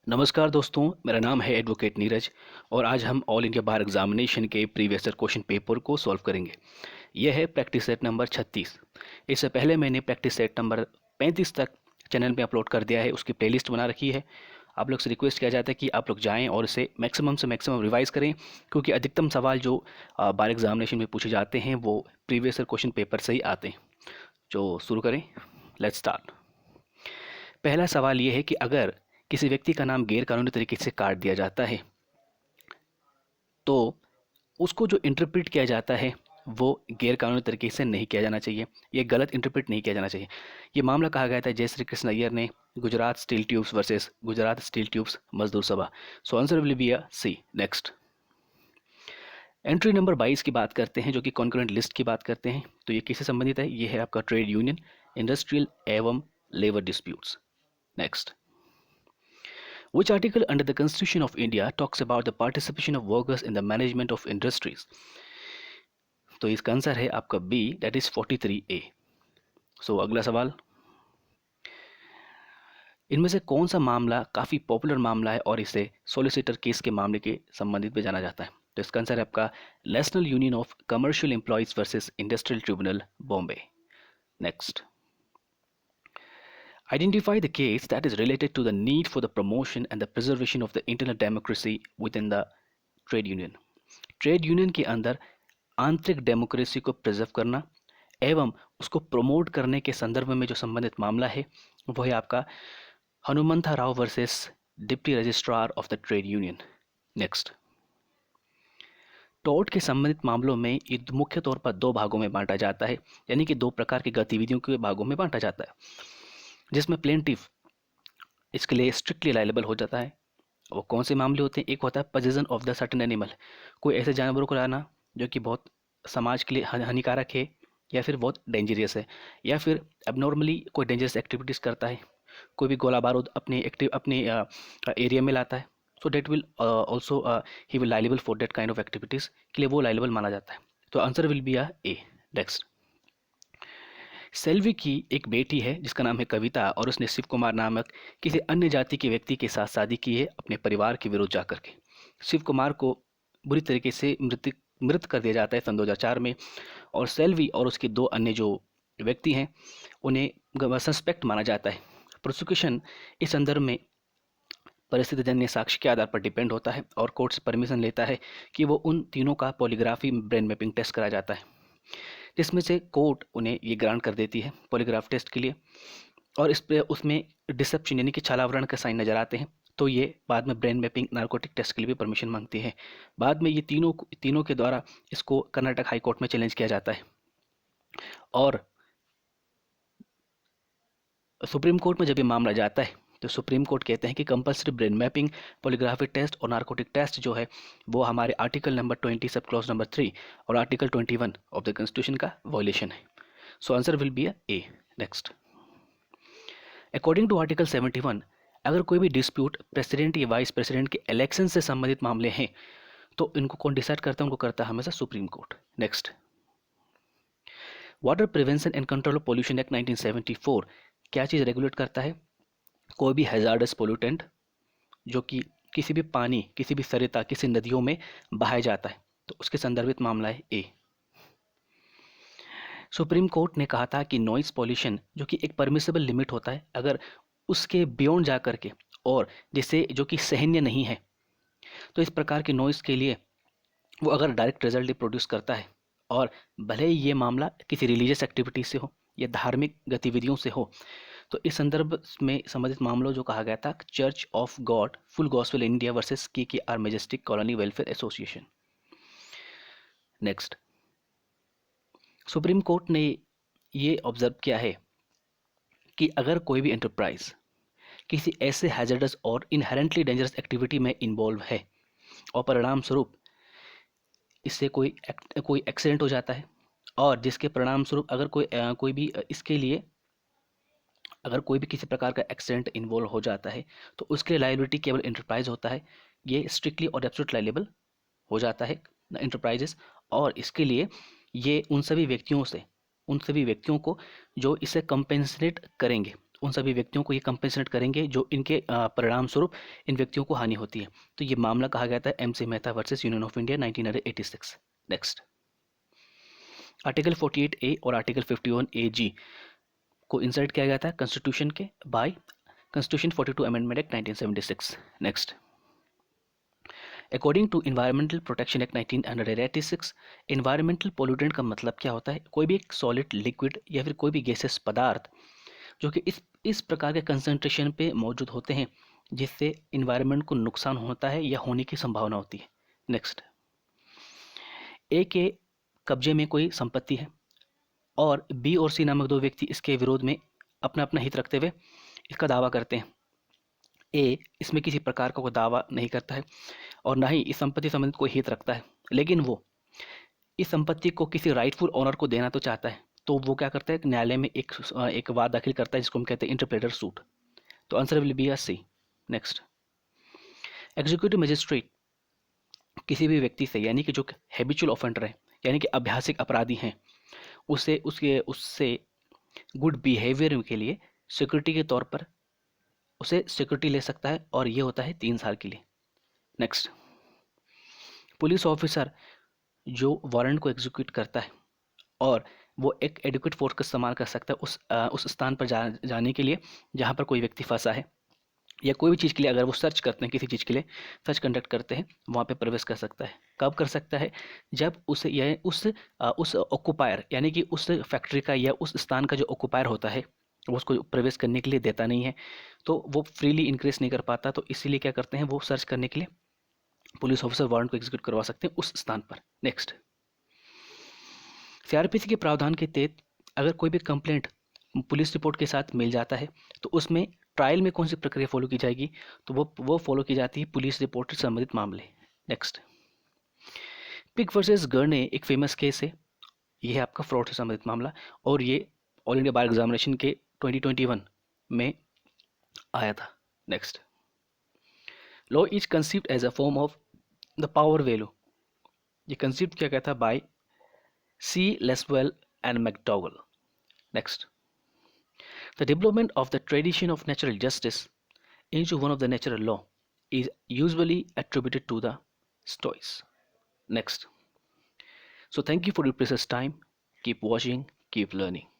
नमस्कार दोस्तों, मेरा नाम है एडवोकेट नीरज और आज हम ऑल इंडिया बार एग्जामिनेशन के प्रीवियस ईयर क्वेश्चन पेपर को सॉल्व करेंगे। यह है प्रैक्टिस सेट नंबर 36। इससे पहले मैंने प्रैक्टिस सेट नंबर 35 तक चैनल में अपलोड कर दिया है, उसकी प्लेलिस्ट बना रखी है। आप लोग से रिक्वेस्ट किया जाता है कि आप लोग जाएं और इसे मैक्सिमम से मैक्सिमम रिवाइज करें, क्योंकि अधिकतम सवाल जो बार एग्जामिनेशन में पूछे जाते हैं वो प्रीवियस ईयर क्वेश्चन पेपर से ही आते हैं। जो शुरू करें, लेट्स स्टार्ट। पहला सवाल ये है कि अगर किसी व्यक्ति का नाम गैर कानूनी तरीके से काट दिया जाता है तो उसको जो इंटरप्रेट किया जाता है वो गैर कानूनी तरीके से नहीं किया जाना चाहिए, ये गलत इंटरप्रेट नहीं किया जाना चाहिए। ये मामला कहा गया था जय श्री कृष्ण अय्यर ने, Gujarat steel tubes versus Gujarat steel tubes Mazdoor Sabha. So answer will be a C. Next, entry number 22 की बात करते हैं, जो कि कॉन्करेंट लिस्ट की बात करते हैं। तो ये किससे संबंधित है? ये है आपका ट्रेड यूनियन, इंडस्ट्रियल एवं labour disputes. Next, which article under the Constitution of India talks about the participation of workers in the management of industries? तो इसका आंसर है आपका बी, दैट इज 43A। सो अगला सवाल, इनमें से कौन सा मामला काफ़ी पॉपुलर मामला है और इसे सोलिसिटर केस के मामले के संबंधित में जाना जाता है? तो इसका आंसर है आपका national union of commercial employees versus industrial tribunal Bombay. Next, identify the case that is related to the need for the promotion and the preservation of the internal democracy within the trade union. Trade union के अंदर आंतरिक democracy को preserve करना एवं उसको promote करने के संदर्भ में जो संबंधित मामला है वो है आपका Hanumantha Rao versus deputy registrar of the trade union. Next, tort के संबंधित मामलों में ये मुख्य तौर पर दो भागों में बांटा जाता है, यानी कि दो प्रकार की गतिविधियों के भागों में बांटा जाता है, जिसमें प्लेंटिफ इसके लिए स्ट्रिक्टली लाइलेबल हो जाता है। वो कौन से मामले होते हैं? एक होता है position of the certain animal, कोई ऐसे जानवरों को लाना जो कि बहुत समाज के लिए हानिकारक है या फिर बहुत डेंजरियस है, या फिर एबनॉर्मली कोई डेंजरस एक्टिविटीज़ करता है, कोई भी गोला बारूद अपने एरिया में लाता है। So that will also he will liable for that kind of activities, के लिए वो लाइलेबल माना जाता है। तो answer will be A. Next, Selvi की एक बेटी है जिसका नाम है कविता और उसने शिव कुमार नामक किसी अन्य जाति के व्यक्ति के साथ शादी की है अपने परिवार के विरुद्ध जाकर के। शिव कुमार को बुरी तरीके से मृत कर दिया जाता है सन 2004 में, और सेल्वी और उसके दो अन्य जो व्यक्ति हैं उन्हें सस्पेक्ट माना जाता है। प्रोसिक्यूशन इस संदर्भ में परिस्थितिजन्य साक्ष्य के आधार पर डिपेंड होता है और कोर्ट से परमिशन लेता है कि वो उन तीनों का पॉलीग्राफी ब्रेन मैपिंग टेस्ट कराया जाता है, जिसमें से कोर्ट उन्हें ये ग्रांट कर देती है पॉलीग्राफ टेस्ट के लिए, और इस पे उसमें डिसेप्शन यानी कि छलावरण के साइन नजर आते हैं। तो ये बाद में ब्रेन मैपिंग नार्कोटिक टेस्ट के लिए भी परमिशन मांगती है। बाद में ये तीनों के द्वारा इसको कर्नाटक हाई कोर्ट में चैलेंज किया जाता है, और सुप्रीम कोर्ट में जब ये मामला जाता है तो सुप्रीम कोर्ट कहते हैं कि compulsory brain mapping, polygraphy test और नार्कोटिक टेस्ट जो है वो हमारे article number 20 sub clause number 3 और आर्टिकल 21 ऑफ द कॉन्स्टिट्यूशन का वॉयलेशन है। So answer will be A. Next, according to article 71, अगर कोई भी डिस्प्यूट प्रेसिडेंट या वाइस प्रेसिडेंट के इलेक्शन से संबंधित मामले हैं तो इनको कौन डिसाइड करता है? उनको करता है हमेशा supreme court. Next, water prevention and control of pollution act 1974 क्या चीज़ रेगुलेट करता है? कोई भी हैजार्डस पोल्यूटेंट जो कि किसी भी पानी, किसी भी सरिता, किसी नदियों में बहाया जाता है, तो उसके संदर्भित मामला है ए। सुप्रीम कोर्ट ने कहा था कि नॉइस पॉल्यूशन जो कि एक परमिसेबल लिमिट होता है, अगर उसके बियॉन्ड जा कर के और जिसे जो कि सहनीय नहीं है, तो इस प्रकार के नॉइस के लिए वो अगर डायरेक्ट रिजल्ट प्रोड्यूस करता है, और भले ही ये मामला किसी रिलीजियस एक्टिविटी से हो या धार्मिक गतिविधियों से हो, तो इस संदर्भ में संबंधित मामलों जो कहा गया था Church of God Full Gospel India versus K R Majestic Colony Welfare Association. Next, Supreme Court ने ये ऑब्जर्व किया है कि अगर कोई भी एंटरप्राइज किसी ऐसे हैजर्डस और इनहेरेंटली डेंजरस एक्टिविटी में इन्वॉल्व है और परिणाम स्वरूप इससे कोई एक्सीडेंट हो जाता है, और जिसके परिणाम स्वरूप अगर कोई भी इसके लिए अगर कोई भी किसी प्रकार का एक्सीडेंट इन्वॉल्व हो जाता है, तो उसके लायबिलिटी केवल इंटरप्राइज होता है। ये स्ट्रिक्टली और एब्सोल्यूट लायबल हो जाता है इंटरप्राइजेस, और इसके लिए ये उन सभी व्यक्तियों को जो इसे कंपेंसेट करेंगे उन सभी व्यक्तियों को ये कंपेंसेट करेंगे जो इनके परिणाम स्वरूप इन व्यक्तियों को हानि होती है। तो ये मामला कहा गया था MC Mehta versus union of India 1986। Next, article 48A और आर्टिकल 51AG को इंसर्ट किया गया था कॉन्स्टिट्यूशन के by constitution 42 amendment act 1976। Next, according to environmental protection act 1986, environmental pollutant का मतलब क्या होता है? कोई भी एक सॉलिड, लिक्विड या फिर कोई भी गैसेस पदार्थ जो कि इस प्रकार के कंसंट्रेशन पे मौजूद होते हैं जिससे इन्वायरमेंट को नुकसान होता है या होने की संभावना होती है। नेक्स्ट, ए के कब्जे में कोई संपत्ति है और बी और सी नामक दो व्यक्ति इसके विरोध में अपना अपना हित रखते हुए इसका दावा करते हैं। ए इसमें किसी प्रकार का कोई दावा नहीं करता है और ना ही इस संपत्ति संबंधित कोई हित रखता है, लेकिन वो इस संपत्ति को किसी राइटफुल ओनर को देना तो चाहता है। तो वो क्या करता है, न्यायालय में एक वाद दाखिल करता है जिसको हम कहते हैं इंटरप्रेटर सूट। तो answer will be C. Next, executive magistrate किसी भी व्यक्ति से, यानी कि जो हैबिचुअल ऑफेंडर है यानी कि अभ्यासिक अपराधी हैं, उससे गुड बिहेवियर के लिए सिक्योरिटी के तौर पर उसे सिक्योरिटी ले सकता है और ये होता है 3 साल के लिए। नेक्स्ट, पुलिस ऑफिसर जो वारंट को एग्जीक्यूट करता है और वो एक एडिक्वेट फोर्स का इस्तेमाल कर सकता है उस स्थान पर जाने के लिए जहाँ पर कोई व्यक्ति फंसा है, या कोई भी चीज़ के लिए अगर वो सर्च करते हैं, किसी चीज़ के लिए सर्च कंडक्ट करते हैं, वहाँ पे प्रवेश कर सकता है। कब कर सकता है? जब उसे यह उस ऑक्यूपायर यानी कि उस फैक्ट्री का या उस स्थान का जो ऑक्यूपायर होता है वो उसको प्रवेश करने के लिए देता नहीं है, तो वो फ्रीली इंक्रीज नहीं कर पाता, तो इसीलिए क्या करते हैं, वो सर्च करने के लिए पुलिस ऑफिसर वारंट को एग्जीक्यूट करवा सकते हैं उस स्थान पर। नेक्स्ट, CRPC के प्रावधान के तहत अगर कोई भी कंप्लेंट पुलिस रिपोर्ट के साथ मिल जाता है तो उसमें ट्रायल में कौन सी प्रक्रिया फॉलो की जाएगी? तो वो फॉलो की जाती है पुलिस रिपोर्ट से संबंधित मामले। नेक्स्ट, पिक वर्सेस गर्ने एक फेमस केस है, ये है आपका फ्रॉड से संबंधित मामला और ये ऑल इंडिया बार एग्जामिनेशन के 2021 में आया था। Next, law is conceived as a form of the power value, ये कंसीव्ड किया गया था by C. Leswell and McDowell. Next, the development of the tradition of natural justice into one of the natural law is usually attributed to the Stoics. Next, so thank you for your precious time. Keep watching, keep learning.